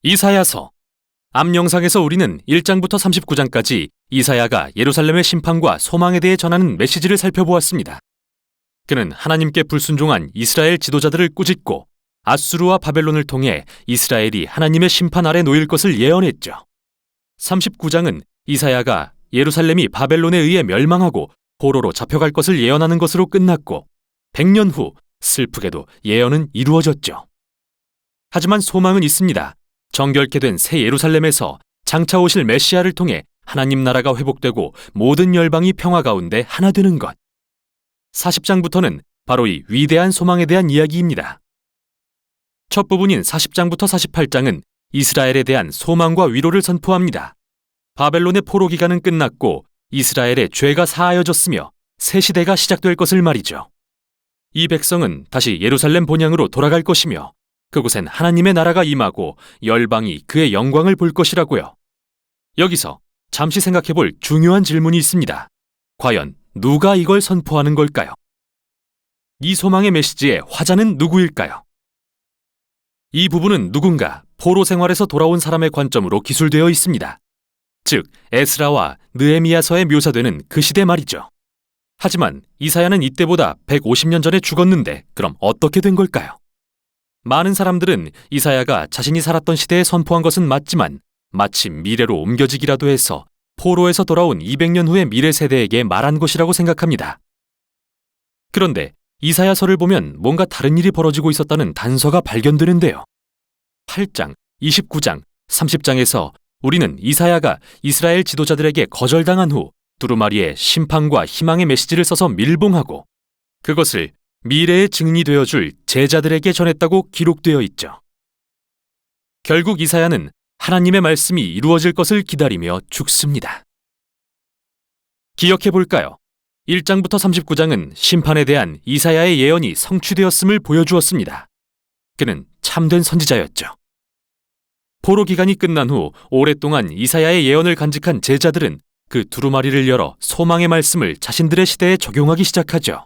이사야서. 앞 영상에서 우리는 1장부터 39장까지 이사야가 예루살렘의 심판과 소망에 대해 전하는 메시지를 살펴보았습니다. 그는 하나님께 불순종한 이스라엘 지도자들을 꾸짖고 아수르와 바벨론을 통해 이스라엘이 하나님의 심판 아래 놓일 것을 예언했죠. 39장은 이사야가 예루살렘이 바벨론에 의해 멸망하고 포로로 잡혀갈 것을 예언하는 것으로 끝났고 100년 후 슬프게도 예언은 이루어졌죠. 하지만 소망은 있습니다. 정결케 된 새 예루살렘에서 장차 오실 메시아를 통해 하나님 나라가 회복되고 모든 열방이 평화 가운데 하나 되는 것. 40장부터는 바로 이 위대한 소망에 대한 이야기입니다. 첫 부분인 40장부터 48장은 이스라엘에 대한 소망과 위로를 선포합니다. 바벨론의 포로 기간은 끝났고 이스라엘의 죄가 사하여졌으며 새 시대가 시작될 것을 말이죠. 이 백성은 다시 예루살렘 본향으로 돌아갈 것이며 그곳엔 하나님의 나라가 임하고 열방이 그의 영광을 볼 것이라고요. 여기서 잠시 생각해볼 중요한 질문이 있습니다. 과연 누가 이걸 선포하는 걸까요? 이 소망의 메시지의 화자는 누구일까요? 이 부분은 누군가 포로 생활에서 돌아온 사람의 관점으로 기술되어 있습니다. 즉, 에스라와 느헤미야서에 묘사되는 그 시대 말이죠. 하지만 이사야는 이때보다 150년 전에 죽었는데 그럼 어떻게 된 걸까요? 많은 사람들은 이사야가 자신이 살았던 시대에 선포한 것은 맞지만 마침 미래로 옮겨지기라도 해서 포로에서 돌아온 200년 후의 미래 세대에게 말한 것이라고 생각합니다. 그런데 이사야서를 보면 뭔가 다른 일이 벌어지고 있었다는 단서가 발견되는데요. 8장, 29장, 30장에서 우리는 이사야가 이스라엘 지도자들에게 거절당한 후 두루마리에 심판과 희망의 메시지를 써서 밀봉하고 그것을 미래의 증인이 되어줄 제자들에게 전했다고 기록되어 있죠. 결국 이사야는 하나님의 말씀이 이루어질 것을 기다리며 죽습니다. 기억해볼까요? 1장부터 39장은 심판에 대한 이사야의 예언이 성취되었음을 보여주었습니다. 그는 참된 선지자였죠. 포로 기간이 끝난 후 오랫동안 이사야의 예언을 간직한 제자들은 그 두루마리를 열어 소망의 말씀을 자신들의 시대에 적용하기 시작하죠.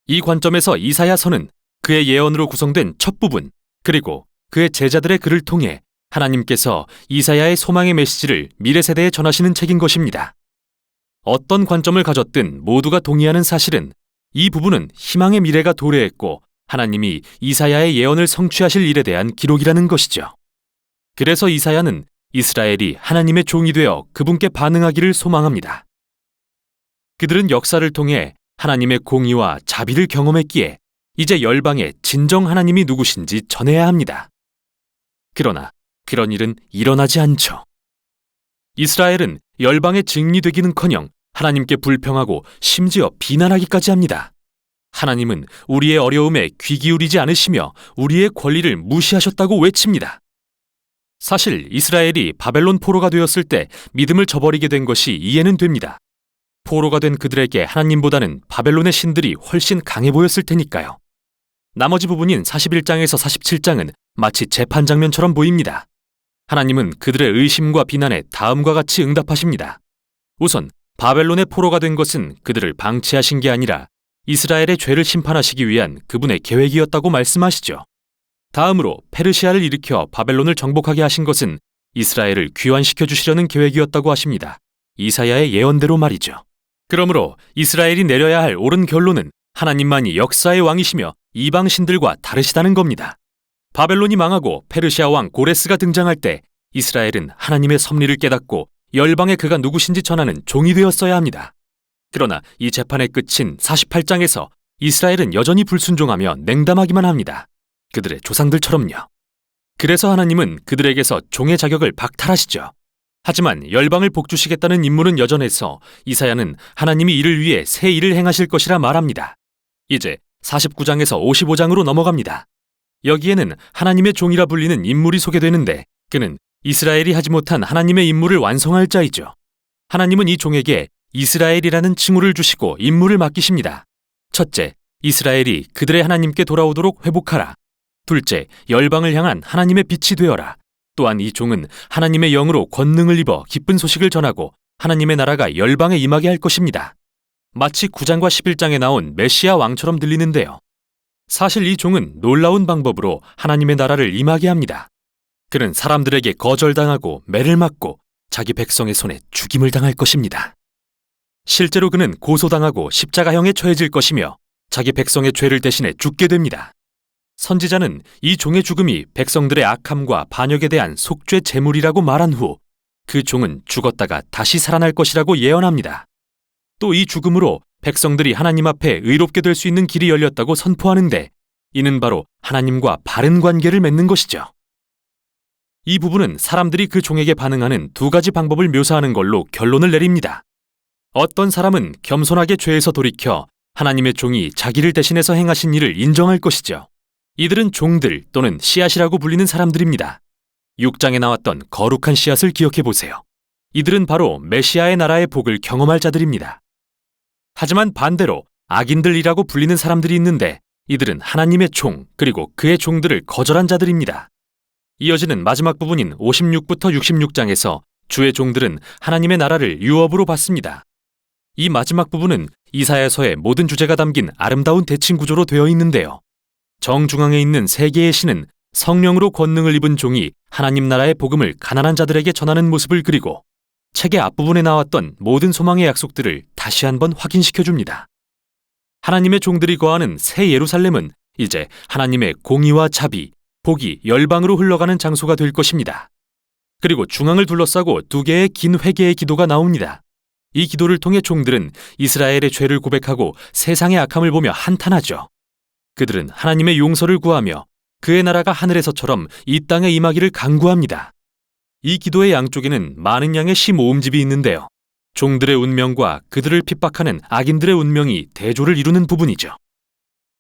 이 관점에서 이사야서는 그의 예언으로 구성된 첫 부분, 그리고 그의 제자들의 글을 통해 하나님께서 이사야의 소망의 메시지를 미래 세대에 전하시는 책인 것입니다. 어떤 관점을 가졌든 모두가 동의하는 사실은 이 부분은 희망의 미래가 도래했고 하나님이 이사야의 예언을 성취하실 일에 대한 기록이라는 것이죠. 그래서 이사야는 이스라엘이 하나님의 종이 되어 그분께 반응하기를 소망합니다. 그들은 역사를 통해 하나님의 공의와 자비를 경험했기에 이제 열방에 진정 하나님이 누구신지 전해야 합니다. 그러나 그런 일은 일어나지 않죠. 이스라엘은 열방의 증인이 되기는커녕 하나님께 불평하고 심지어 비난하기까지 합니다. 하나님은 우리의 어려움에 귀 기울이지 않으시며 우리의 권리를 무시하셨다고 외칩니다. 사실 이스라엘이 바벨론 포로가 되었을 때 믿음을 저버리게 된 것이 이해는 됩니다. 포로가 된 그들에게 하나님보다는 바벨론의 신들이 훨씬 강해 보였을 테니까요. 나머지 부분인 41장에서 47장은 마치 재판 장면처럼 보입니다. 하나님은 그들의 의심과 비난에 다음과 같이 응답하십니다. 우선 바벨론의 포로가 된 것은 그들을 방치하신 게 아니라 이스라엘의 죄를 심판하시기 위한 그분의 계획이었다고 말씀하시죠. 다음으로 페르시아를 일으켜 바벨론을 정복하게 하신 것은 이스라엘을 귀환시켜 주시려는 계획이었다고 하십니다. 이사야의 예언대로 말이죠. 그러므로 이스라엘이 내려야 할 옳은 결론은 하나님만이 역사의 왕이시며 이방 신들과 다르시다는 겁니다. 바벨론이 망하고 페르시아 왕 고레스가 등장할 때 이스라엘은 하나님의 섭리를 깨닫고 열방에 그가 누구신지 전하는 종이 되었어야 합니다. 그러나 이 재판의 끝인 48장에서 이스라엘은 여전히 불순종하며 냉담하기만 합니다. 그들의 조상들처럼요. 그래서 하나님은 그들에게서 종의 자격을 박탈하시죠. 하지만 열방을 복주시겠다는 임무는 여전해서 이사야는 하나님이 이를 위해 새 일을 행하실 것이라 말합니다. 이제 49장에서 55장으로 넘어갑니다. 여기에는 하나님의 종이라 불리는 인물이 소개되는데 그는 이스라엘이 하지 못한 하나님의 임무를 완성할 자이죠. 하나님은 이 종에게 이스라엘이라는 칭호를 주시고 임무를 맡기십니다. 첫째, 이스라엘이 그들의 하나님께 돌아오도록 회복하라. 둘째, 열방을 향한 하나님의 빛이 되어라. 또한 이 종은 하나님의 영으로 권능을 입어 기쁜 소식을 전하고 하나님의 나라가 열방에 임하게 할 것입니다. 마치 9장과 11장에 나온 메시아 왕처럼 들리는데요. 사실 이 종은 놀라운 방법으로 하나님의 나라를 임하게 합니다. 그는 사람들에게 거절당하고 매를 맞고 자기 백성의 손에 죽임을 당할 것입니다. 실제로 그는 고소당하고 십자가형에 처해질 것이며 자기 백성의 죄를 대신해 죽게 됩니다. 선지자는 이 종의 죽음이 백성들의 악함과 반역에 대한 속죄 제물이라고 말한 후 그 종은 죽었다가 다시 살아날 것이라고 예언합니다. 또 이 죽음으로 백성들이 하나님 앞에 의롭게 될 수 있는 길이 열렸다고 선포하는데 이는 바로 하나님과 바른 관계를 맺는 것이죠. 이 부분은 사람들이 그 종에게 반응하는 두 가지 방법을 묘사하는 걸로 결론을 내립니다. 어떤 사람은 겸손하게 죄에서 돌이켜 하나님의 종이 자기를 대신해서 행하신 일을 인정할 것이죠. 이들은 종들 또는 씨앗이라고 불리는 사람들입니다. 6장에 나왔던 거룩한 씨앗을 기억해 보세요. 이들은 바로 메시아의 나라의 복을 경험할 자들입니다. 하지만 반대로 악인들이라고 불리는 사람들이 있는데 이들은 하나님의 종 그리고 그의 종들을 거절한 자들입니다. 이어지는 마지막 부분인 56부터 66장에서 주의 종들은 하나님의 나라를 유업으로 받습니다. 이 마지막 부분은 이사야서의 모든 주제가 담긴 아름다운 대칭 구조로 되어 있는데요. 정중앙에 있는 세 개의 신은 성령으로 권능을 입은 종이 하나님 나라의 복음을 가난한 자들에게 전하는 모습을 그리고 책의 앞부분에 나왔던 모든 소망의 약속들을 다시 한번 확인시켜줍니다. 하나님의 종들이 거하는 새 예루살렘은 이제 하나님의 공의와 자비, 복이 열방으로 흘러가는 장소가 될 것입니다. 그리고 중앙을 둘러싸고 두 개의 긴 회개의 기도가 나옵니다. 이 기도를 통해 종들은 이스라엘의 죄를 고백하고 세상의 악함을 보며 한탄하죠. 그들은 하나님의 용서를 구하며 그의 나라가 하늘에서처럼 이 땅에 임하기를 간구합니다. 이 기도의 양쪽에는 많은 양의 시 모음집이 있는데요. 종들의 운명과 그들을 핍박하는 악인들의 운명이 대조를 이루는 부분이죠.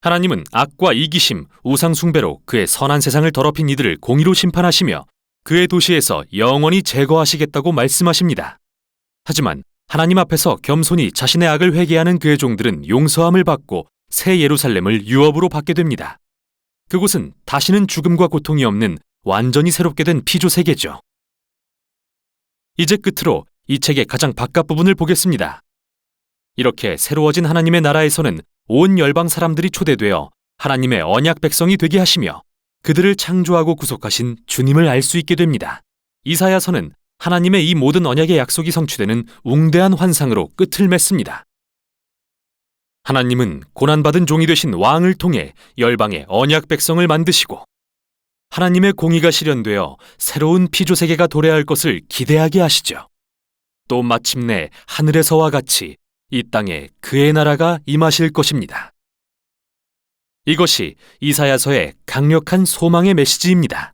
하나님은 악과 이기심, 우상 숭배로 그의 선한 세상을 더럽힌 이들을 공의로 심판하시며 그의 도시에서 영원히 제거하시겠다고 말씀하십니다. 하지만 하나님 앞에서 겸손히 자신의 악을 회개하는 그의 종들은 용서함을 받고 새 예루살렘을 유업으로 받게 됩니다. 그곳은 다시는 죽음과 고통이 없는 완전히 새롭게 된 피조 세계죠. 이제 끝으로 이 책의 가장 바깥 부분을 보겠습니다. 이렇게 새로워진 하나님의 나라에서는 온 열방 사람들이 초대되어 하나님의 언약 백성이 되게 하시며 그들을 창조하고 구속하신 주님을 알 수 있게 됩니다. 이사야서는 하나님의 이 모든 언약의 약속이 성취되는 웅대한 환상으로 끝을 맺습니다. 하나님은 고난받은 종이 되신 왕을 통해 열방의 언약 백성을 만드시고 하나님의 공의가 실현되어 새로운 피조세계가 도래할 것을 기대하게 하시죠. 또 마침내 하늘에서와 같이 이 땅에 그의 나라가 임하실 것입니다. 이것이 이사야서의 강력한 소망의 메시지입니다.